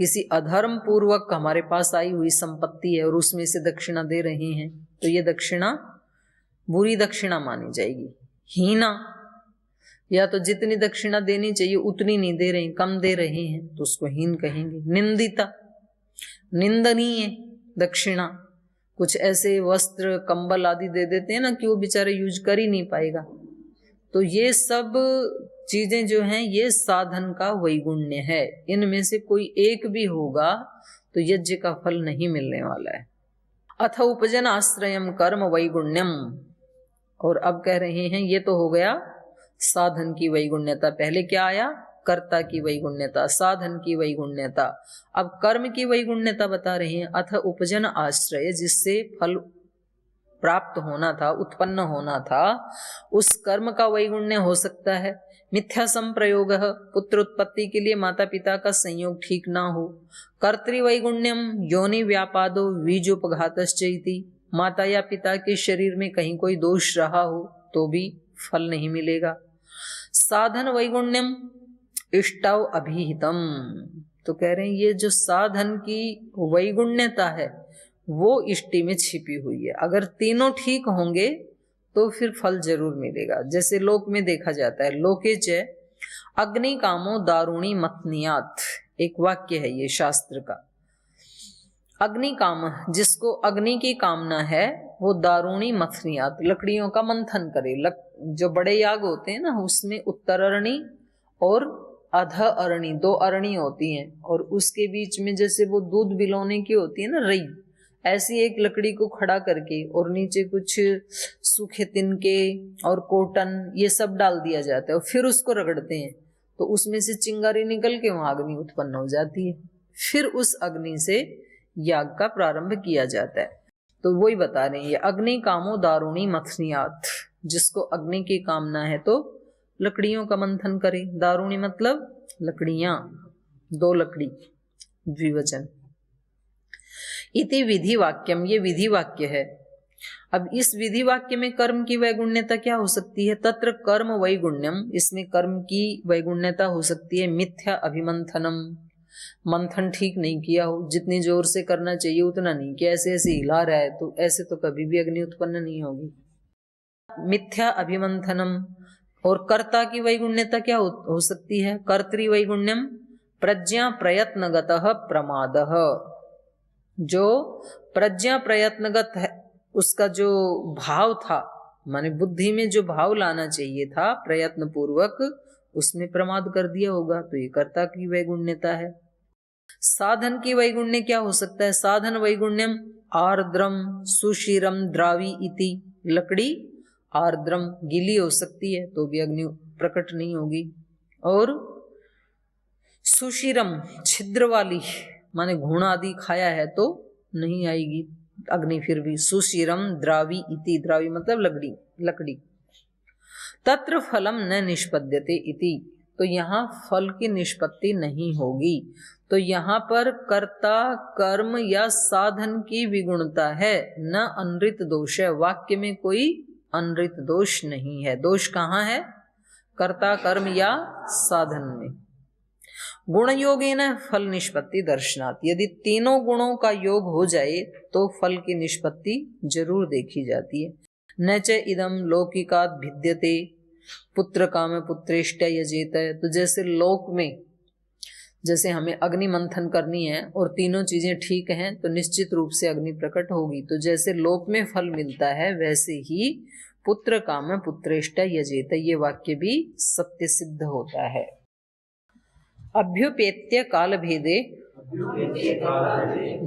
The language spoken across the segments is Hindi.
किसी अधर्म पूर्वक हमारे पास आई हुई संपत्ति है और उसमें से दक्षिणा दे रहे हैं तो ये दक्षिणा बुरी दक्षिणा मानी जाएगी। हीना, या तो जितनी दक्षिणा देनी चाहिए उतनी नहीं दे रहे हैं, कम दे रहे हैं तो उसको हीन कहेंगे। निंदिता, निंदनीय दक्षिणा, कुछ ऐसे वस्त्र कंबल आदि दे देते हैं ना कि वो बेचारे यूज कर ही नहीं पाएगा, तो ये सब चीजें जो हैं ये साधन का वैगुण्य है। इनमें से कोई एक भी होगा तो यज्ञ का फल नहीं मिलने वाला है। अथ उपजन आश्रयम कर्म वैगुण्यम, और अब कह रहे हैं ये तो हो गया साधन की वैगुण्यता। पहले क्या आया? कर्ता की वैगुण्यता, साधन की वैगुण्यता। अब कर्म की वैगुण्यता बता रहे हैं। अथ उपजन आश्रय, जिससे फल प्राप्त होना था, उत्पन्न होना था, उस कर्म का वैगुण्य हो सकता है। मिथ्या संप्रयोग, पुत्र उत्पत्ति के लिए माता पिता का संयोग ठीक ना हो। कर्तृवैगुण्यम योनि व्यापादो बीजोपघातश्चैति, माता या पिता के शरीर में कहीं कोई दोष रहा हो तो भी फल नहीं मिलेगा। साधन वैगुण्यम इष्टव अभिहितम, तो कह रहे हैं ये जो साधन की वैगुण्यता है वो इष्टि में छिपी हुई है। अगर तीनों ठीक होंगे तो फिर फल जरूर मिलेगा। जैसे लोक में देखा जाता है, लोके च अग्नि कामो दारुणी मथनियात, एक वाक्य है ये शास्त्र का। अग्नि काम, जिसको अग्नि की कामना है वो दारुणी मथनियात, लकड़ियों का मंथन करे। जो बड़े याग होते हैं ना उसमें उत्तर अरणी और अध अरणी, दो अरणी होती हैं और उसके बीच में जैसे वो दूध बिलोने की होती है ना रई, ऐसी एक लकड़ी को खड़ा करके और नीचे कुछ सूखे तिनके और कॉटन ये सब डाल दिया जाता है और फिर उसको रगड़ते हैं तो उसमें से चिंगारी निकल के वहां अग्नि उत्पन्न हो जाती है। फिर उस अग्नि से याग का प्रारंभ किया जाता है। तो वही बता रहे हैं ये अग्नि कामो दारुणी मथनियात, जिसको अग्नि की कामना है तो लकड़ियों का मंथन करे। दारुणी मतलब लकड़ियां, दो लकड़ी, द्विवचन। इति विधि वाक्यम, ये विधि वाक्य है। अब इस विधि वाक्य में कर्म की वैगुण्यता क्या हो सकती है? तत्र कर्म वैगुण्यम, इसमें कर्म की वैगुण्यता हो सकती है मिथ्या अभिमंथनम, मंथन ठीक नहीं किया हो, जितनी जोर से करना चाहिए उतना नहीं किया, ऐसे ऐसे हिला रहा है तो ऐसे तो कभी भी अग्नि उत्पन्न नहीं होगी। मिथ्या अभिमंथनम। और कर्ता की वैगुण्यता क्या हो सकती है? कर्तृवैगुण्यम प्रज्ञा प्रयत्नगतः प्रमादः, जो प्रज्ञा प्रयत्नगत है उसका जो भाव था, माने बुद्धि में जो भाव लाना चाहिए था प्रयत्न पूर्वक, उसमें प्रमाद कर दिया होगा तो ये कर्ता की वैगुण्यता है। साधन की वैगुण्य क्या हो सकता है? साधन वैगुण्यम आर्द्रम सुशिरम द्रावी इति, लकड़ी आर्द्रम गीली हो सकती है तो भी अग्नि प्रकट नहीं होगी, और सुशिरम छिद्र वाली, माने घुण आदि खाया है तो नहीं आएगी अग्नि फिर भी। सुशिरम द्रावी इति, द्रावी मतलब लकड़ी। तत्र फलम न निष्पद्यते इति, तो यहाँ फल की निष्पत्ति नहीं होगी। तो यहाँ पर कर्ता कर्म या साधन की विगुणता है, न अनृत दोष है। वाक्य में कोई अनृत दोष नहीं है। दोष कहाँ है? कर्ता कर्म या साधन में। गुण योगेन फल निष्पत्ति दर्शनात्, यदि तीनों गुणों का योग हो जाए तो फल की निष्पत्ति जरूर देखी जाती है। न च इदम लौकिकात् भिद्यते पुत्र काम पुत्रेष्ट यजेत, तो जैसे लोक में जैसे हमें अग्नि मंथन करनी है और तीनों चीजें ठीक हैं तो निश्चित रूप से अग्नि प्रकट होगी। तो जैसे लोक में फल मिलता है वैसे ही पुत्र काम पुत्रेष्ट यजेत, ये वाक्य भी सत्य सिद्ध होता है। अभ्युपेत्य काल भेदे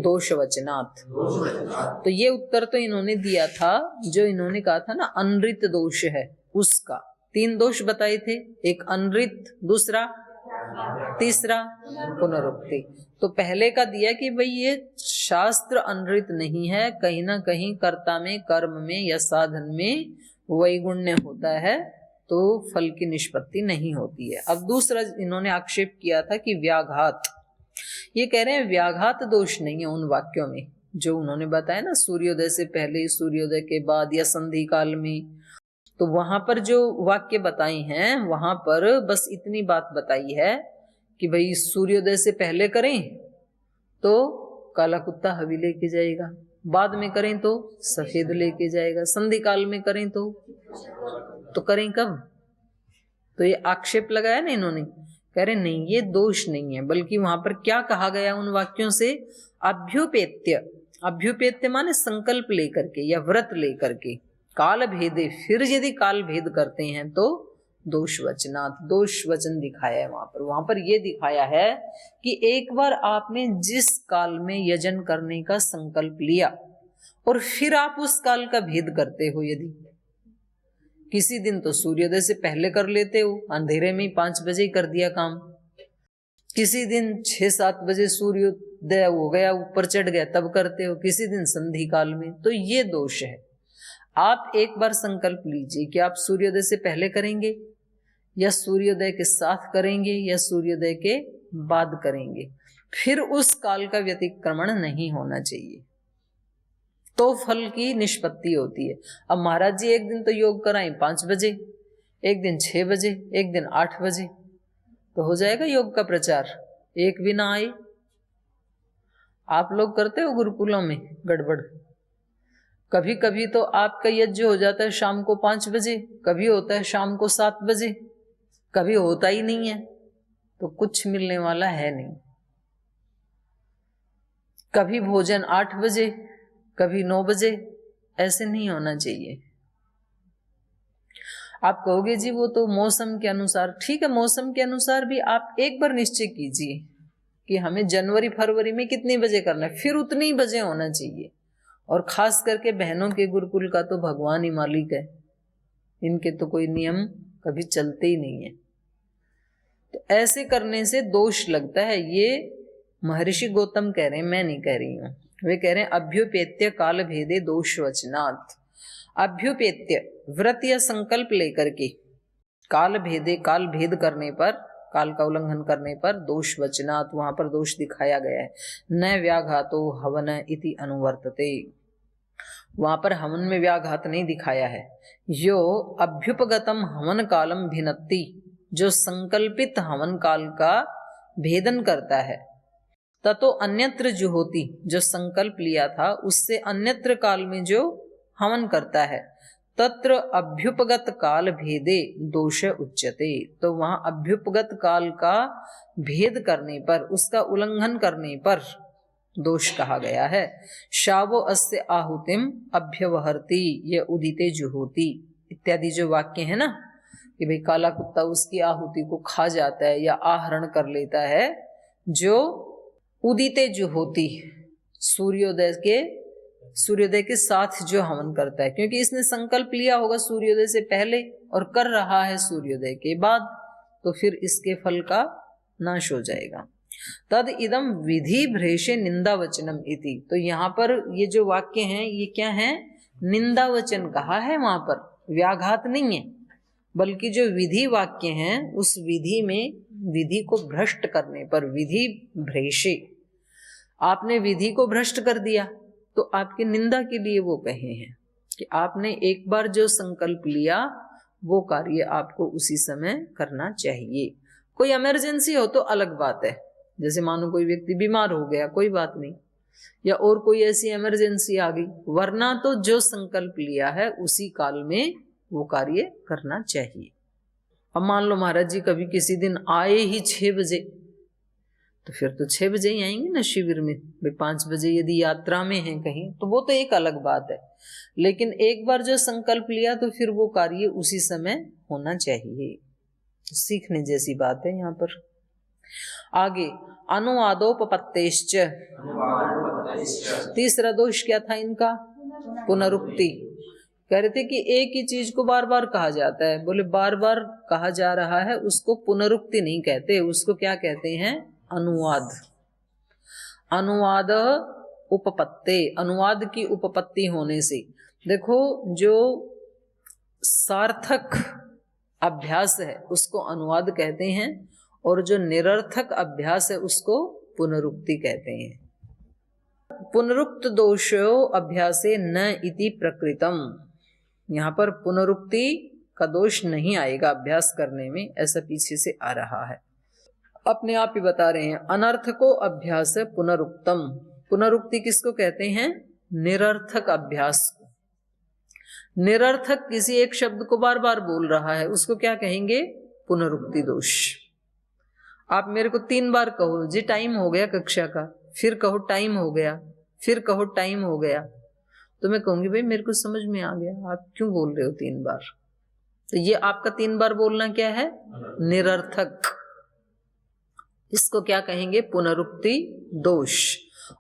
दोषवचनात्, तो ये उत्तर तो इन्होंने दिया था जो इन्होंने कहा था ना अनृत दोष है उसका। 3 दोष बताए थे, एक अनृत, दूसरा, तीसरा पुनरुक्ति। तो पहले का दिया कि भाई ये शास्त्र अनृत नहीं है, कहीं ना कहीं कर्ता में कर्म में या साधन में वैगुण्य होता है तो फल की निष्पत्ति नहीं होती है। अब दूसरा इन्होंने आक्षेप किया था कि व्याघात, ये कह रहे हैं व्याघात दोष नहीं है उन वाक्यों में जो उन्होंने बताया ना, सूर्योदय से पहले, सूर्योदय के बाद या संधि काल में। तो वहां पर जो वाक्य बताए हैं वहां पर बस इतनी बात बताई है कि भाई सूर्योदय से पहले करें तो काला कुत्ता हवी लेके जाएगा, बाद में करें तो सफेद लेके जाएगा, संधि काल में करें तो करें कब? तो ये आक्षेप लगाया ना इन्होंने, कह रहे नहीं ये दोष नहीं है, बल्कि वहां पर क्या कहा गया उन वाक्यों से, अभ्युपेत्य, अभ्युपेत्य माने संकल्प लेकर के या व्रत लेकर के, काल भेदे, फिर यदि काल भेद करते हैं तो दोष वचनात्, दोष वचन दिखाया है वहां पर ये दिखाया है कि एक बार आपने जिस काल में यजन करने का संकल्प लिया और फिर आप उस काल का भेद करते हो, यदि किसी दिन तो सूर्योदय से पहले कर लेते हो, अंधेरे में 5 बजे ही कर दिया काम, किसी दिन 6-7 बजे सूर्योदय हो गया, ऊपर चढ़ गया तब करते हो, किसी दिन संधि काल में, तो ये दोष है। आप एक बार संकल्प लीजिए कि आप सूर्योदय से पहले करेंगे या सूर्योदय के साथ करेंगे या सूर्योदय के बाद करेंगे, फिर उस काल का व्यतिक्रमण नहीं होना चाहिए, तो फल की निष्पत्ति होती है। अब महाराज जी एक दिन तो योग कराएं 5 बजे, एक दिन 6 बजे, एक दिन 8 बजे, तो हो जाएगा योग का प्रचार, एक भी ना आए। आप लोग करते हो गुरुकुलों में गड़बड़, कभी कभी तो आपका यज्ञ हो जाता है शाम को 5 बजे, कभी होता है शाम को 7 बजे, कभी होता ही नहीं है, तो कुछ मिलने वाला है नहीं। कभी भोजन 8 बजे, कभी 9 बजे, ऐसे नहीं होना चाहिए। आप कहोगे जी वो तो मौसम के अनुसार, ठीक है, मौसम के अनुसार भी आप एक बार निश्चय कीजिए कि हमें जनवरी फरवरी में कितने बजे करना है, फिर उतने ही बजे होना चाहिए। और खास करके बहनों के गुरुकुल का तो भगवान ही मालिक है, इनके तो कोई नियम कभी चलते ही नहीं है, तो ऐसे करने से दोष लगता है। ये महर्षि गौतम कह रहे हैं, मैं नहीं कह रही हूं, वे कह रहे हैं अभ्युपेत्य काल भेदे दोष वचनात्। अभ्युपेत्य व्रत या संकल्प लेकर के काल भेदे, काल भेद करने पर, काल का उल्लंघन करने पर दोष वचनात्, वहां पर दोष दिखाया गया है। न व्याघातो हवन इति अनुवर्तते, वहां पर हवन में व्याघात नहीं दिखाया है। यो अभ्युपगतम हवन कालम भिन्नति, जो संकल्पित हवन काल का भेदन करता है, ततो अन्यत्र जुहोति, जो संकल्प लिया था उससे अन्यत्र काल में जो हवन करता है, तत्र अभ्युपगत काल भेदे दोष उच्यते, तो वहां अभ्युपगत काल का भेद करने पर, उसका उल्लंघन करने पर दोष कहा गया है। शावो अस्य आहुतिम अभ्यवहर्ति, ये उदिते जुहोति इत्यादि जो वाक्य है ना, कि भाई काला कुत्ता उसकी आहुति को खा जाता है या आहरण कर लेता है, जो उदिते जुहोति, सूर्योदय के साथ जो हवन करता है, क्योंकि इसने संकल्प लिया होगा सूर्योदय से पहले और कर रहा है सूर्योदय के बाद, तो फिर इसके फल का नाश हो जाएगा। तद इदम विधि भ्रेषे निंदा वचनम इति, तो यहाँ पर ये जो वाक्य हैं ये क्या है, निंदा वचन कहा है, वहां पर व्याघात नहीं है, बल्कि जो विधि वाक्य हैं उस विधि में, विधि को भ्रष्ट करने पर, विधि भ्रेषे, आपने विधि को भ्रष्ट कर दिया तो आपकी निंदा के लिए वो कहे हैं कि आपने एक बार जो संकल्प लिया वो कार्य आपको उसी समय करना चाहिए। कोई इमरजेंसी हो तो अलग बात है, जैसे मानो कोई व्यक्ति बीमार हो गया, कोई बात नहीं, या और कोई ऐसी इमरजेंसी आ गई, वरना तो जो संकल्प लिया है उसी काल में वो कार्य करना चाहिए। अब मान लो महाराज जी कभी किसी दिन आए ही 6 बजे, तो फिर तो 6 बजे ही आएंगे ना शिविर में, भाई 5 बजे यदि यात्रा में है कहीं तो वो तो एक अलग बात है, लेकिन एक बार जो संकल्प लिया तो फिर वो कार्य उसी समय होना चाहिए, तो सीखने जैसी बात है यहाँ पर। आगे अनुवादोपपत्तेश्च, तीसरा दोष क्या था इनका, पुनरुक्ति। कह रहे थे कि एक ही चीज को बार बार कहा जाता है, बोले बार बार कहा जा रहा है उसको पुनरुक्ति नहीं कहते, उसको क्या कहते हैं, अनुवाद। अनुवाद उपपत्ते, अनुवाद की उपपत्ति होने से, देखो जो सार्थक अभ्यास है उसको अनुवाद कहते हैं, और जो निरर्थक अभ्यास है उसको पुनरुक्ति कहते हैं। पुनरुक्त दोषो अभ्यासे न इति प्रकृतम, यहाँ पर पुनरुक्ति का दोष नहीं आएगा अभ्यास करने में, ऐसा पीछे से आ रहा है। अपने आप ही बता रहे हैं। अनर्थको अभ्यास पुनरुक्तम। पुनरुक्ति किसको कहते हैं? निरर्थक अभ्यास को। निरर्थक किसी एक शब्द को बार बार बोल रहा है उसको क्या कहेंगे? पुनरुक्ति दोष। आप मेरे को 3 बार कहो जी टाइम हो गया कक्षा का, फिर कहो टाइम हो गया, फिर कहो टाइम हो गया, तो मैं कहूंगी भाई मेरे को समझ में आ गया, आप क्यों बोल रहे हो 3 बार? तो ये आपका 3 बार बोलना क्या है? निरर्थक। इसको क्या कहेंगे? पुनरुक्ति दोष।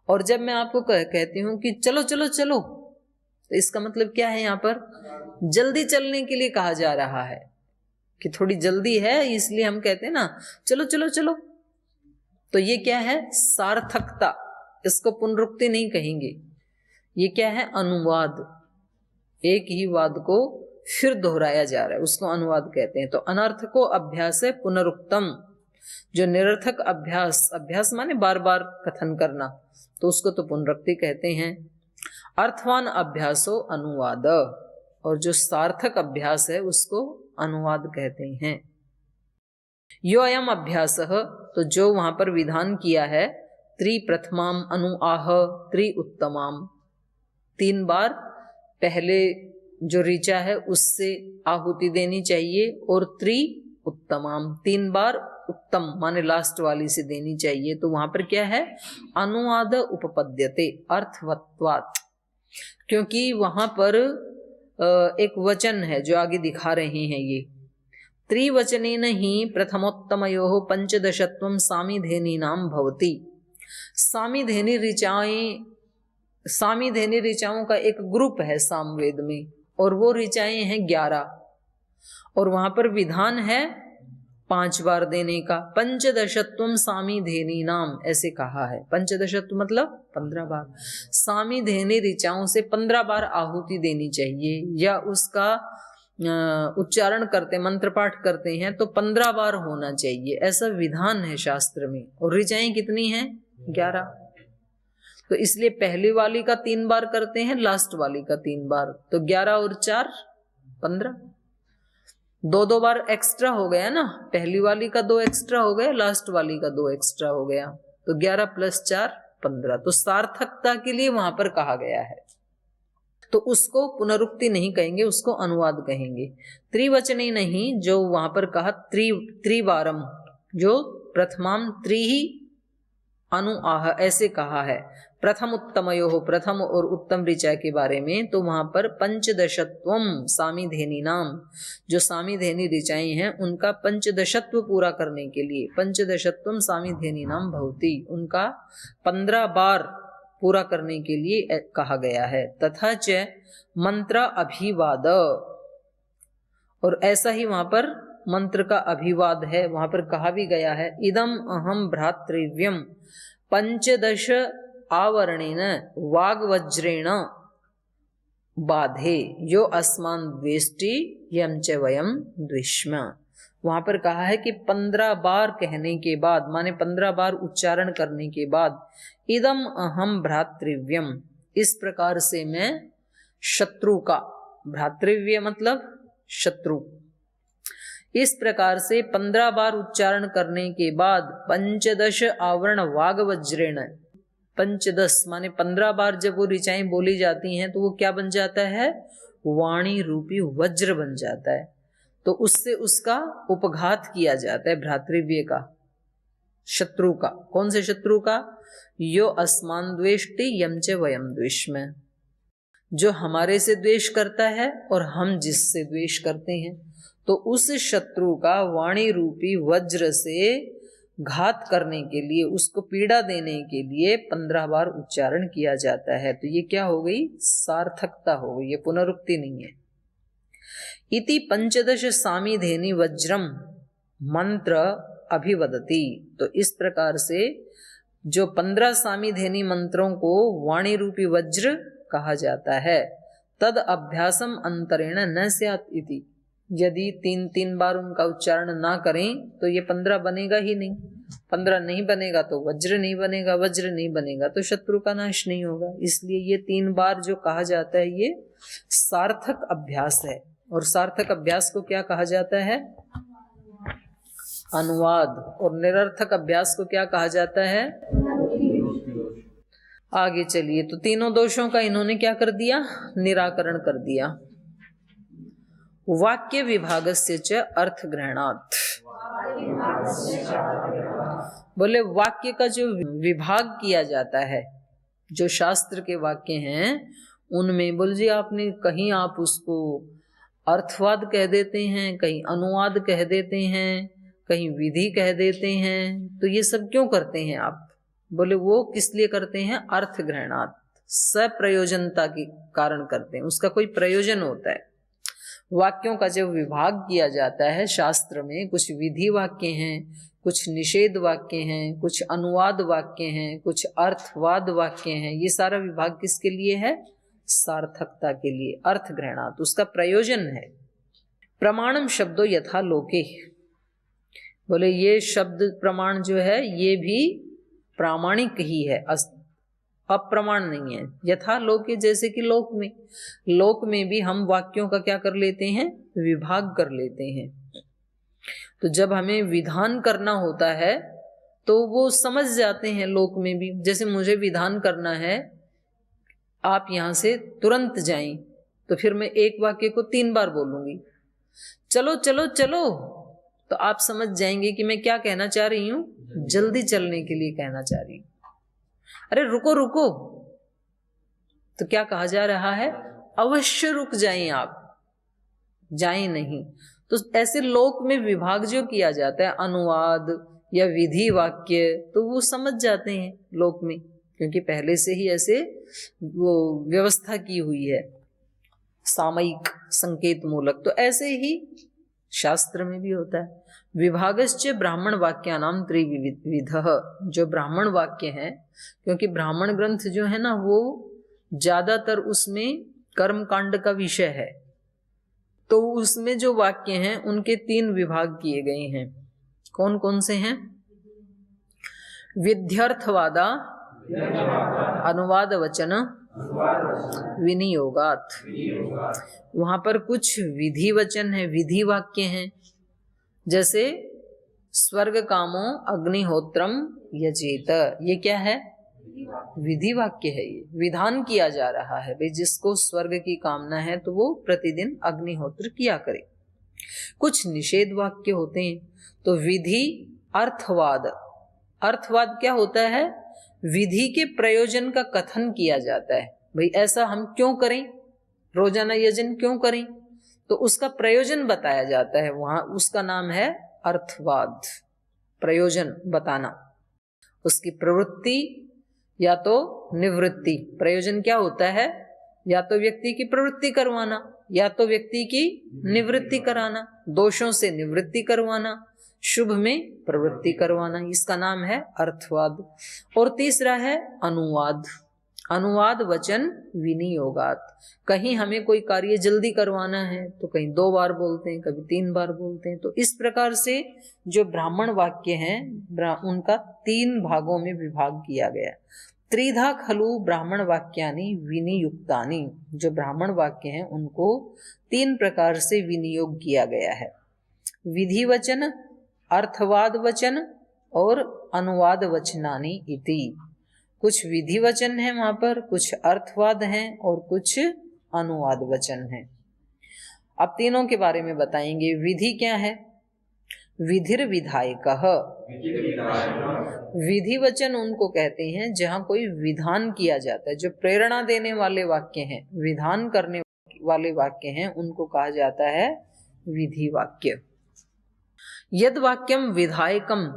और जब मैं आपको कहती हूं कि चलो चलो चलो, तो इसका मतलब क्या है? यहाँ पर जल्दी चलने के लिए कहा जा रहा है कि थोड़ी जल्दी है इसलिए हम कहते हैं ना चलो चलो चलो। तो ये क्या है? सार्थकता। इसको पुनरुक्ति नहीं कहेंगे। ये क्या है? अनुवाद। एक ही वाद को फिर दोहराया जा रहा है, उसको अनुवाद कहते हैं। तो अनर्थको अभ्यास है पुनरुक्तम। जो निरर्थक अभ्यास, अभ्यास माने बार बार कथन करना, तो उसको तो पुनरुक्ति कहते हैं। अर्थवान अभ्यासो अनुवाद, और जो सार्थक अभ्यास है उसको अनुवाद कहते हैं। यो अयम अभ्यास, तो जो वहां पर विधान किया है, त्रिप्रथमाम अनुआह त्रि उत्तमाम, 3 बार पहले जो ऋचा है उससे आहुति देनी चाहिए, और त्रि उत्तमाम 3 बार उत्तम माने लास्ट वाली से देनी चाहिए। तो वहां पर क्या है? अनुवाद उपपद्यते अर्थवत्वात्, क्योंकि वहां पर एक वचन है जो आगे दिखा रहे हैं। ये त्रिवचनेन ही प्रथमोत्तमयोः पंचदशत्वं सामीधेनीनां भवति। सामीधेनी ऋचाएं, सामीधेनी ऋचाओं का एक ग्रुप है सामवेद में, और वो ऋचाएं हैं 11, और वहां पर विधान है 5 बार देने का। पंचदशत्वम सामीधेनी नाम ऐसे कहा है। पंचदशत्व मतलब 15 बार। सामीधेनी ऋचाओं से 15 बार आहुति देनी चाहिए, या उसका उच्चारण करते, मंत्र पाठ करते हैं तो 15 बार होना चाहिए, ऐसा विधान है शास्त्र में। और ऋचाएं कितनी हैं? 11। तो इसलिए पहली वाली का 3 बार करते हैं, लास्ट वाली का 3 बार, तो 11 और 4 15। 2 बार एक्स्ट्रा हो गया ना, पहली वाली का 2 एक्स्ट्रा हो गया, लास्ट वाली का 2 एक्स्ट्रा हो गया, तो 11 + 4 15। तो सार्थकता के लिए वहां पर कहा गया है, तो उसको पुनरुक्ति नहीं कहेंगे, उसको अनुवाद कहेंगे। त्रिवचने नहीं, जो वहां पर कहा त्रिवारम, जो प्रथमाम त्रिही अनुआह ऐसे कहा है। प्रथम उत्तमयोः, प्रथम और उत्तम ऋचा के बारे में, तो वहां पर पंचदशत्वम सामीधेनी नाम, जो सामीधेनी ऋचाएं हैं उनका पंचदशत्व पूरा करने के लिए पंचदशत्वम सामीधेनी नाम भवति, उनका 15 बार पूरा करने के लिए कहा गया है। तथा च मंत्र अभिवाद, और ऐसा ही वहां पर मंत्र का अभिवाद है, वहां पर कहा भी गया है। इदम अहम भ्रातृव्यम पंचदश आवरणेन वाग्वज्रेण बाधे यो अस्मान द्वेष्टि यम च वयम द्विष्म। वहां पर कहा है कि 15 बार कहने के बाद, माने 15 बार उच्चारण करने के बाद, इदम अहम भ्रातृव्यम, इस प्रकार से मैं शत्रु का, भ्रातृव्य मतलब शत्रु, इस प्रकार से 15 बार उच्चारण करने के बाद पंचदश आवरण वाग्वज्रेण, पंचदश माने 15 बार जब वो ऋचाएं बोली जाती हैं तो वो क्या बन जाता है? वाणी रूपी वज्र बन जाता है। तो उससे उसका उपघात किया जाता है, भ्रातृव्य का, शत्रु का। कौन से शत्रु का? यो अस्मान द्वेष्टि यम च वयम द्वेष्म, जो हमारे से द्वेष करता है और हम जिससे द्वेष करते हैं, तो उस शत्रु का वाणी रूपी वज्र से घात करने के लिए, उसको पीड़ा देने के लिए 15 बार उच्चारण किया जाता है। तो ये क्या हो गई? सार्थकता हो गई, ये पुनरुक्ति नहीं है। इति पंचदश सामीधेनी वज्रम मंत्र अभिवदति, तो इस प्रकार से जो 15 सामीधेनी मंत्रों को वाणी रूपी वज्र कहा जाता है। तद अभ्यासम अंतरेण न स्यात् इति, यदि 3 बार उनका उच्चारण ना करें तो ये 15 बनेगा ही नहीं। 15 नहीं बनेगा तो वज्र नहीं बनेगा, वज्र नहीं बनेगा तो शत्रु का नाश नहीं होगा। इसलिए ये 3 बार जो कहा जाता है ये सार्थक अभ्यास है। और सार्थक अभ्यास को क्या कहा जाता है? अनुवाद। और निरर्थक अभ्यास को क्या कहा जाता है? आगे चलिए, तो तीनों दोषों का इन्होंने क्या कर दिया? निराकरण कर दिया। वाक्य विभागस्य च अर्थ ग्रहणात्। बोले वाक्य का जो विभाग किया जाता है, जो शास्त्र के वाक्य हैं उनमें, बोल जी आपने कहीं आप उसको अर्थवाद कह देते हैं, कहीं अनुवाद कह देते हैं, कहीं विधि कह देते हैं, तो ये सब क्यों करते हैं आप? बोले वो किस लिए करते हैं? अर्थ ग्रहणात्, सप्रयोजनता के कारण करते हैं, उसका कोई प्रयोजन होता है। वाक्यों का जब विभाग किया जाता है शास्त्र में, कुछ विधि वाक्य हैं, कुछ निषेध वाक्य हैं, कुछ अनुवाद वाक्य हैं, कुछ अर्थवाद वाक्य हैं, ये सारा विभाग किसके लिए है? सार्थकता के लिए, अर्थ ग्रहणात्, उसका प्रयोजन है। प्रमाणम शब्दों यथा लोके। बोले ये शब्द प्रमाण जो है ये भी प्रामाणिक ही है, अप्रमाण नहीं है। यथा लोके, जैसे कि लोक में भी हम वाक्यों का क्या कर लेते हैं? विभाग कर लेते हैं। तो जब हमें विधान करना होता है तो वो समझ जाते हैं लोक में भी। जैसे मुझे विधान करना है आप यहां से तुरंत जाएं, तो फिर मैं एक वाक्य को 3 बार बोलूंगी, चलो चलो चलो, तो आप समझ जाएंगे कि मैं क्या कहना चाह रही हूं, जल्दी चलने के लिए कहना चाह रही हूं। अरे रुको रुको, तो क्या कहा जा रहा है? अवश्य रुक जाएं, आप जाएं नहीं। तो ऐसे लोक में विभाग जो किया जाता है, अनुवाद या विधि वाक्य, तो वो समझ जाते हैं लोक में, क्योंकि पहले से ही ऐसे वो व्यवस्था की हुई है, सामयिक संकेत मूलक। तो ऐसे ही शास्त्र में भी होता है। विभागश्च ब्राह्मण वाक्यानाम त्रिविधः, जो ब्राह्मण वाक्य हैं, क्योंकि ब्राह्मण ग्रंथ जो है ना वो ज्यादातर उसमें कर्म कांड का विषय है, तो उसमें जो वाक्य हैं उनके 3 विभाग किए गए हैं। कौन कौन से हैं? विध्यर्थवादा, अनुवाद वचन, विनियोगात। वहां पर कुछ विधि वचन है, विधि वाक्य हैं, जैसे स्वर्ग कामो अग्निहोत्रम यजेत, ये क्या है? विधि वाक्य है। ये विधान किया जा रहा है भाई, जिसको स्वर्ग की कामना है तो वो प्रतिदिन अग्निहोत्र किया करे। कुछ निषेध वाक्य होते हैं। तो विधि, अर्थवाद। अर्थवाद क्या होता है? विधि के प्रयोजन का कथन किया जाता है, भाई ऐसा हम क्यों करें, रोजाना यजन क्यों करें, तो उसका प्रयोजन बताया जाता है वहां, उसका नाम है अर्थवाद। प्रयोजन बताना, उसकी प्रवृत्ति या तो निवृत्ति। प्रयोजन क्या होता है? या तो व्यक्ति की प्रवृत्ति करवाना या तो व्यक्ति की निवृत्ति कराना, दोषों से निवृत्ति करवाना, शुभ में प्रवृत्ति करवाना, इसका नाम है अर्थवाद। और तीसरा है अनुवाद। अनुवाद वचन विनियोगात। कहीं हमें कोई कार्य जल्दी करवाना है तो कहीं 2 बार बोलते हैं, कभी 3 बार बोलते हैं। तो इस प्रकार से जो ब्राह्मण वाक्य हैं उनका 3 भागों में विभाग किया गया। त्रिधा खलु ब्राह्मण वाक्यानि विनियुक्तानि, जो ब्राह्मण वाक्य हैं उनको 3 प्रकार से विनियोग किया गया है। विधि वचन, अर्थवाद वचन और अनुवाद वचनानि इति। कुछ विधि वचन है वहां पर, कुछ अर्थवाद हैं और कुछ अनुवाद वचन हैं। अब तीनों के बारे में बताएंगे। विधि क्या है? विधिर विधायकः। विधि वचन उनको कहते हैं जहां कोई विधान किया जाता है, जो प्रेरणा देने वाले वाक्य हैं, विधान करने वाले वाक्य हैं, उनको कहा जाता है विधि वाक्य। यद वाक्यम विधायकम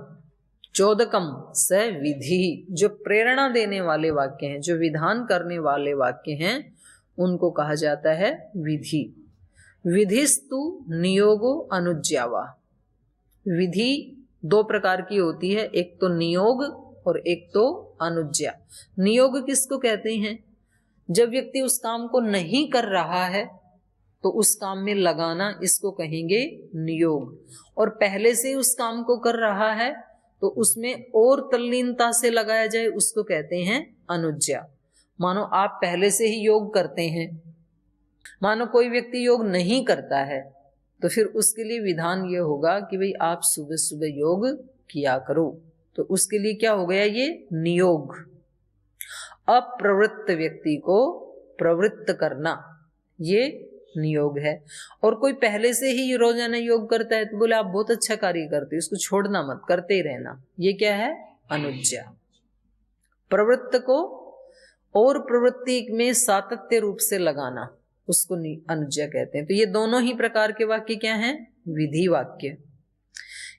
चोदकम स विधि, जो प्रेरणा देने वाले वाक्य हैं, जो विधान करने वाले वाक्य हैं, उनको कहा जाता है विधि। विधिस्तु नियोगो अनुज्ञावा। विधि 2 प्रकार की होती है, एक तो नियोग और एक तो अनुज्ञा। नियोग किसको कहते हैं? जब व्यक्ति उस काम को नहीं कर रहा है तो उस काम में लगाना, इसको कहेंगे नियोग। और पहले से उस काम को कर रहा है तो उसमें और तल्लीनता से लगाया जाए, उसको कहते हैं अनुज्ञा। मानो आप पहले से ही योग करते हैं, मानो कोई व्यक्ति योग नहीं करता है तो फिर उसके लिए विधान ये होगा कि भाई आप सुबह सुबह योग किया करो। तो उसके लिए क्या हो गया, ये नियोग। अप्रवृत्त व्यक्ति को प्रवृत्त करना, ये नियोग है। और कोई पहले से ही रोजाना योग करता है तो बोले आप बहुत अच्छा कार्य करते हो, इसको छोड़ना मत, करते ही रहना, ये क्या है, अनुज्ञा। प्रवृत्त को और प्रवृत्ति में सातत्य रूप से लगाना, उसको अनुज्ञा कहते हैं। तो ये दोनों ही प्रकार के वाक्य क्या हैं, विधि वाक्य।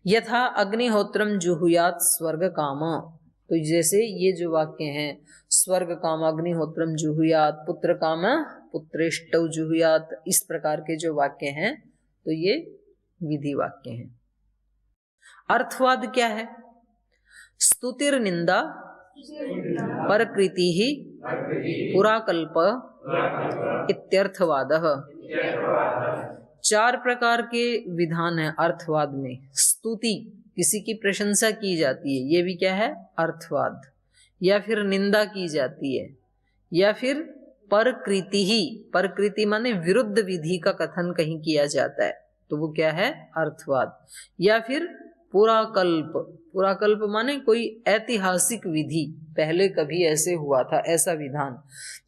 यथा अग्निहोत्रम जुहुयात स्वर्ग काम, तो जैसे ये जो वाक्य हैं, स्वर्ग काम अग्निहोत्रम जुहुयात, पुत्र काम पुत्रेष्टौ जुहुयात, इस प्रकार के जो वाक्य हैं तो ये विधि वाक्य हैं। अर्थवाद क्या है, स्तुतिर निंदा परकृति ही पुराकल्प इत्यर्थवादः। 4 प्रकार के विधान है अर्थवाद में। स्तुति, किसी की प्रशंसा की जाती है, ये भी क्या है, अर्थवाद। या फिर निंदा की जाती है, या फिर परकृति ही, परकृति माने विरुद्ध विधि का कथन कहीं किया जाता है तो वो क्या है, अर्थवाद। या फिर पुराकल्प, पुराकल्प माने कोई ऐतिहासिक विधि, पहले कभी ऐसे हुआ था, ऐसा विधान।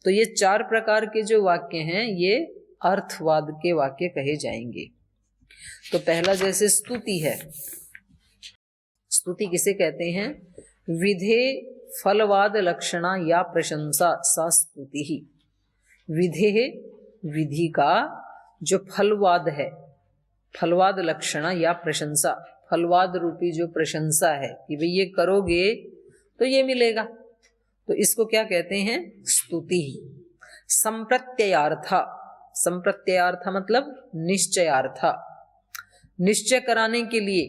तो ये 4 प्रकार के जो वाक्य हैं ये अर्थवाद के वाक्य कहे जाएंगे। तो पहला जैसे स्तुति है, स्तुति किसे कहते हैं, विधे फलवाद लक्षणा या प्रशंसा सा स्तुति ही। विधे, विधि का जो फलवाद है, फलवाद लक्षणा या प्रशंसा, फलवाद रूपी जो प्रशंसा है कि भाई ये करोगे तो ये मिलेगा, तो इसको क्या कहते हैं, स्तुति। संप्रत्ययार्थ, संप्रत्ययार्थ मतलब निश्चयार्थ, निश्चय कराने के लिए,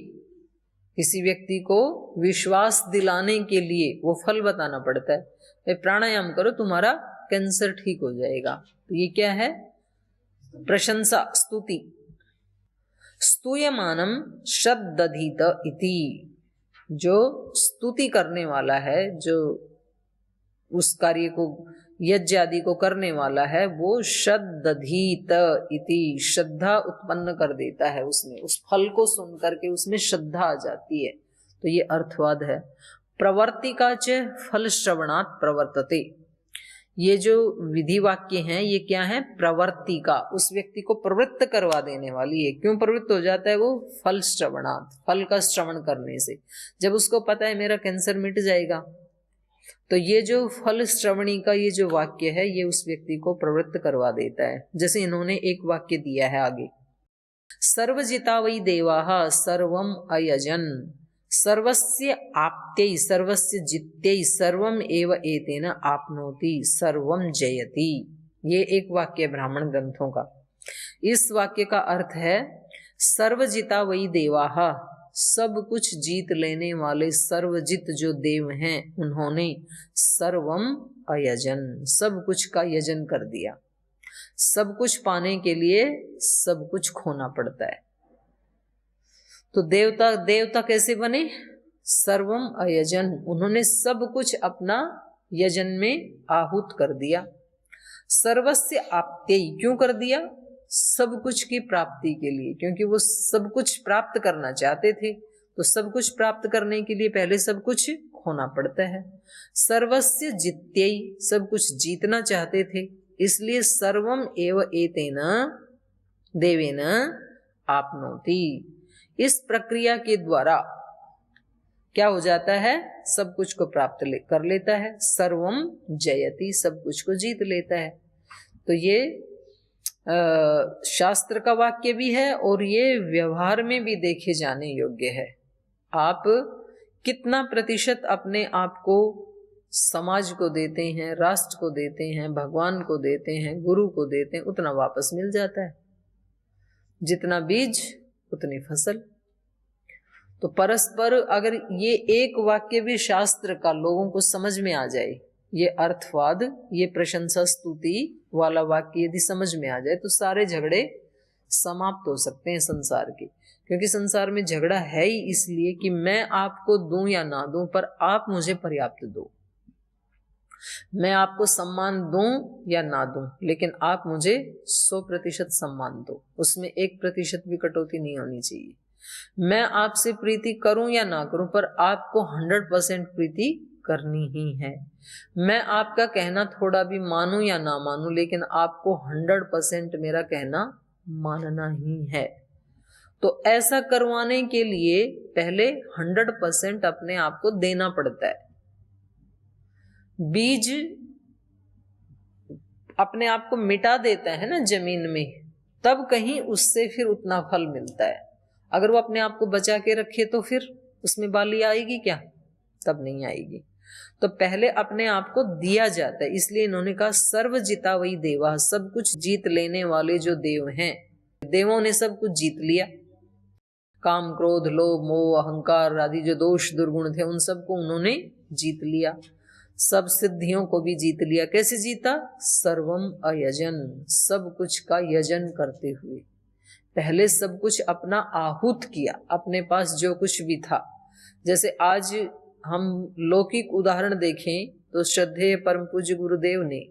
किसी व्यक्ति को विश्वास दिलाने के लिए वो फल बताना पड़ता है। प्राणायाम करो तुम्हारा कैंसर ठीक हो जाएगा, तो ये क्या है, प्रशंसा, स्तुति। स्तूयमानम शद्दधीत इति, जो स्तुति करने वाला है, जो उस कार्य को, यज्ञ आदि को करने वाला है, वो शद्दधीत इति, श्रद्धा उत्पन्न कर देता है उसमें, उस फल को सुन करके उसमें श्रद्धा आ जाती है, तो ये अर्थवाद है। प्रवर्तिका च फल श्रवणात् प्रवर्तते, ये जो विधि वाक्य हैं ये क्या है, प्रवर्तिका, उस व्यक्ति को प्रवृत्त करवा देने वाली है। क्यों प्रवृत्त हो जाता है वो, फल श्रवणात्, फल का श्रवण करने से। जब उसको पता है मेरा कैंसर मिट जाएगा, तो ये जो फल श्रवणी का ये जो वाक्य है ये उस व्यक्ति को प्रवृत्त करवा देता है। जैसे इन्होंने एक वाक्य दिया है आगे, सर्वजिता वै देवाः सर्वम अयजन, सर्वस्य आप्त्यै सर्वस्य जित्यै सर्वम एव एतेन आपनोति सर्वम जयति। ये एक वाक्य ब्राह्मण ग्रंथों का। इस वाक्य का अर्थ है, सर्वजिता वै देवाः, सब कुछ जीत लेने वाले सर्वजित जो देव हैं उन्होंने सर्वम अयजन, सब कुछ का यजन कर दिया। सब कुछ पाने के लिए सब कुछ खोना पड़ता है। तो देवता, देवता कैसे बने, सर्वम अयजन, उन्होंने सब कुछ अपना यजन में आहूत कर दिया। सर्वस्य आप्त्यै, क्यों कर दिया, सब कुछ की प्राप्ति के लिए, क्योंकि वो सब कुछ प्राप्त करना चाहते थे, तो सब कुछ प्राप्त करने के लिए पहले सब कुछ खोना पड़ता है। सर्वस्य जित्यै, सब कुछ जीतना चाहते थे, इसलिए सर्वम एव एतेन देवेन आपनोति, इस प्रक्रिया के द्वारा क्या हो जाता है, सब कुछ को प्राप्त कर लेता है। सर्वम जयति, सब कुछ को जीत लेता है। तो ये शास्त्र का वाक्य भी है और ये व्यवहार में भी देखे जाने योग्य है। आप कितना प्रतिशत अपने आप को समाज को देते हैं, राष्ट्र को देते हैं, भगवान को देते हैं, गुरु को देते हैं, उतना वापस मिल जाता है। जितना बीज उतनी फसल। तो परस्पर अगर ये एक वाक्य भी शास्त्र का लोगों को समझ में आ जाए, ये अर्थवाद, ये प्रशंसा स्तुति वाला वाक्य यदि समझ में आ जाए, तो सारे झगड़े समाप्त हो सकते हैं संसार के। क्योंकि संसार में झगड़ा है ही इसलिए कि मैं आपको दूं या ना दूं, पर आप मुझे पर्याप्त दो। मैं आपको सम्मान दूं या ना दूं, लेकिन आप मुझे 100% सम्मान दो, उसमें 1% भी कटौती नहीं होनी चाहिए। मैं आपसे प्रीति करूं या ना करूं, पर आपको 100% प्रीति करनी ही है। मैं आपका कहना थोड़ा भी मानूं या ना मानूं, लेकिन आपको 100% मेरा कहना मानना ही है। तो ऐसा करवाने के लिए पहले 100% अपने आप को देना पड़ता है। बीज अपने आप को मिटा देता है ना जमीन में, तब कहीं उससे फिर उतना फल मिलता है। अगर वो अपने आप को बचा के रखे तो फिर उसमें बाली आएगी क्या? तब नहीं आएगी। तो पहले अपने आप को दिया जाता है। इसलिए इन्होंने कहा सर्व जिता वही देवा, सब कुछ जीत लेने वाले जो देव हैं, देवों ने सब कुछ जीत लिया। काम, क्रोध, लोभ, मोह, अहंकार आदि जो दोष दुर्गुण थे उन सबको उन्होंने जीत लिया। सब सिद्धियों को भी जीत लिया। कैसे जीता? सर्वम अयजन, सब कुछ का यजन करते हुए। पहले सब कुछ अपना आहूत किया, अपने पास जो कुछ भी था। जैसे आज हम लौकिक उदाहरण देखें तो श्रद्धेय परम पूज्य गुरुदेव ने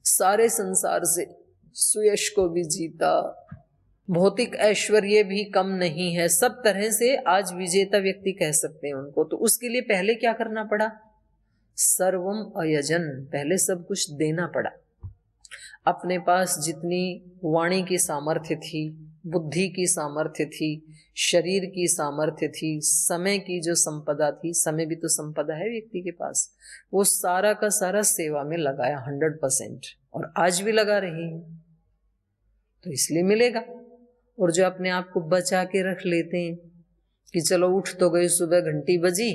सारे संसार से सुयश को भी जीता, भौतिक ऐश्वर्य भी कम नहीं है, सब तरह से आज विजेता व्यक्ति कह सकते हैं उनको। तो उसके लिए पहले क्या करना पड़ा? सर्वम अयजन, पहले सब कुछ देना पड़ा। अपने पास जितनी वाणी की सामर्थ्य थी, बुद्धि की सामर्थ्य थी, शरीर की सामर्थ्य थी, समय की जो संपदा थी, समय भी तो संपदा है व्यक्ति के पास, वो सारा का सारा सेवा में लगाया 100%, और आज भी लगा रहे हैं। तो इसलिए मिलेगा। और जो अपने आप को बचा के रख लेते हैं कि चलो उठ तो गए, सुबह घंटी बजी,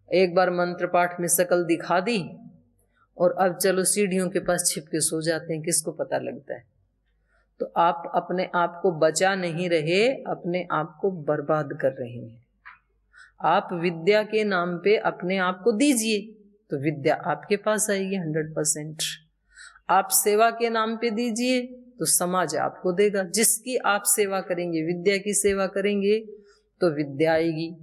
एक बार मंत्र पाठ में शकल दिखा दी और अब चलो सीढ़ियों के पास छिप के सो जाते हैं, किसको पता लगता है? तो आप अपने आप को बचा नहीं रहे, अपने आप को बर्बाद कर रहे हैं। आप विद्या के नाम पे अपने आप को दीजिए तो विद्या आपके पास आएगी 100%। आप सेवा के नाम पे दीजिए तो समाज आपको देगा। जिसकी आप सेवा करेंगे, विद्या की सेवा करेंगे तो विद्या आएगी,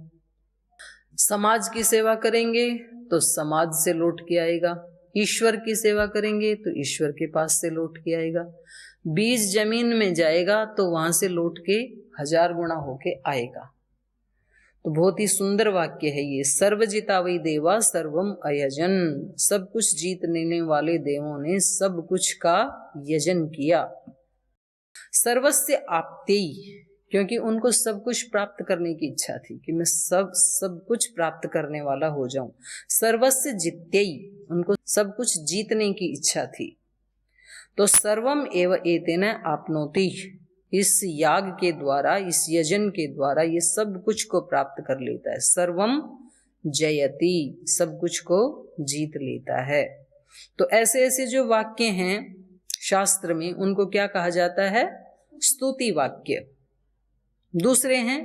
समाज की सेवा करेंगे तो समाज से लौट के आएगा, ईश्वर की सेवा करेंगे तो ईश्वर के पास से लौट के आएगा। बीज जमीन में जाएगा तो वहां से लौट के 1000 गुना होके आएगा। तो बहुत ही सुंदर वाक्य है ये। सर्वजिता वही देवा सर्वम अयजन, सब कुछ जीत लेने वाले देवों ने सब कुछ का यजन किया। सर्वस्य आप्तेय, क्योंकि उनको सब कुछ प्राप्त करने की इच्छा थी कि मैं सब कुछ प्राप्त करने वाला हो जाऊं। सर्वस्य जित्यय, उनको सब कुछ जीतने की इच्छा थी। तो सर्वम एव एतेन आपनोति, इस याग के द्वारा, इस यजन के द्वारा ये सब कुछ को प्राप्त कर लेता है। सर्वम जयति, सब कुछ को जीत लेता है। तो ऐसे ऐसे जो वाक्य हैं शास्त्र में, उनको क्या कहा जाता है? स्तुति वाक्य। दूसरे हैं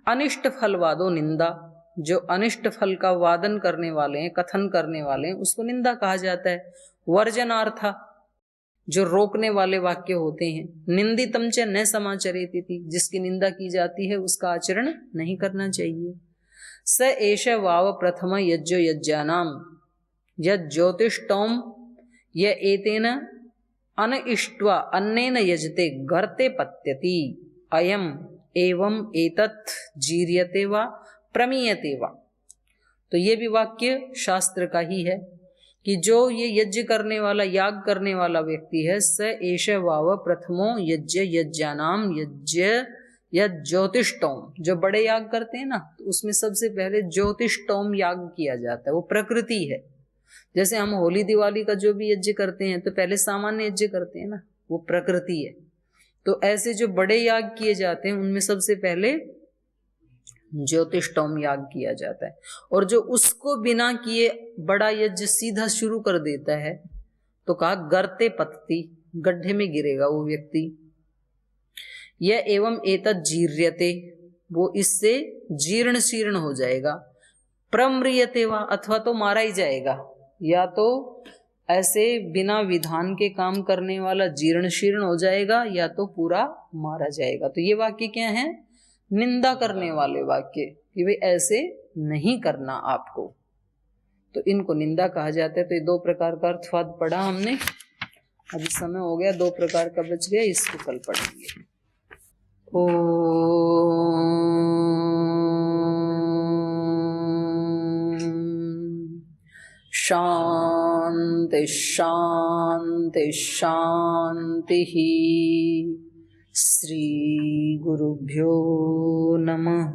अनिष्ट फलवादो निंदा, जो अनिष्ट फल का वादन करने वाले हैं, कथन करने वाले हैं, उसको निंदा कहा जाता है। वर्जनार्था, जो रोकने वाले वाक्य होते हैं। निंदितम च न समाचरेति, जिसकी निंदा की जाती है उसका आचरण नहीं करना चाहिए। स एष वाव प्रथम यज्ञो यज्ञानाम यज् ज्योतिष्टोम य एतेन अनइष्ट्वा अन्नेन यजते गर्ते पत्यति अयम एवं एतत् जीर्यते वा प्रमीयते वा। तो ये भी वाक्य शास्त्र का ही है कि जो ये यज्ञ करने वाला, याग करने वाला व्यक्ति है, स एष वाव प्रथमो यज्ञ यज्ञानाम यज्ञ ज्योतिष्टोम, जो बड़े याग करते हैं ना, तो उसमें सबसे पहले ज्योतिष्टोम याग किया जाता है। वो प्रकृति है। जैसे हम होली दिवाली का जो भी यज्ञ करते हैं तो पहले सामान्य यज्ञ करते हैं ना, वो प्रकृति है। तो ऐसे जो बड़े याग किए जाते हैं उनमें सबसे पहले ज्योतिष्टोम याग किया जाता है। और जो उसको बिना किए बड़ा यज्ञ सीधा शुरू कर देता है तो कहा गर्ते पतति, गड्ढे में गिरेगा वो व्यक्ति। यह एवं एतत् जीर्यते, वो इससे जीर्ण शीर्ण हो जाएगा। प्रम्रियते वा, अथवा तो मारा ही जाएगा। या तो ऐसे बिना विधान के काम करने वाला जीर्ण शीर्ण हो जाएगा, या तो पूरा मारा जाएगा। तो ये वाक्य क्या है? निंदा करने वाले वाक्य कि भाई ऐसे नहीं करना आपको। तो इनको निंदा कहा जाता है। तो ये 2 प्रकार का अर्थवाद पढ़ा हमने। अभी समय हो गया, 2 प्रकार का बच गया, इसको कल पढ़ेंगे। शांति शांति शांति। श्री गुरुभ्यो नमः।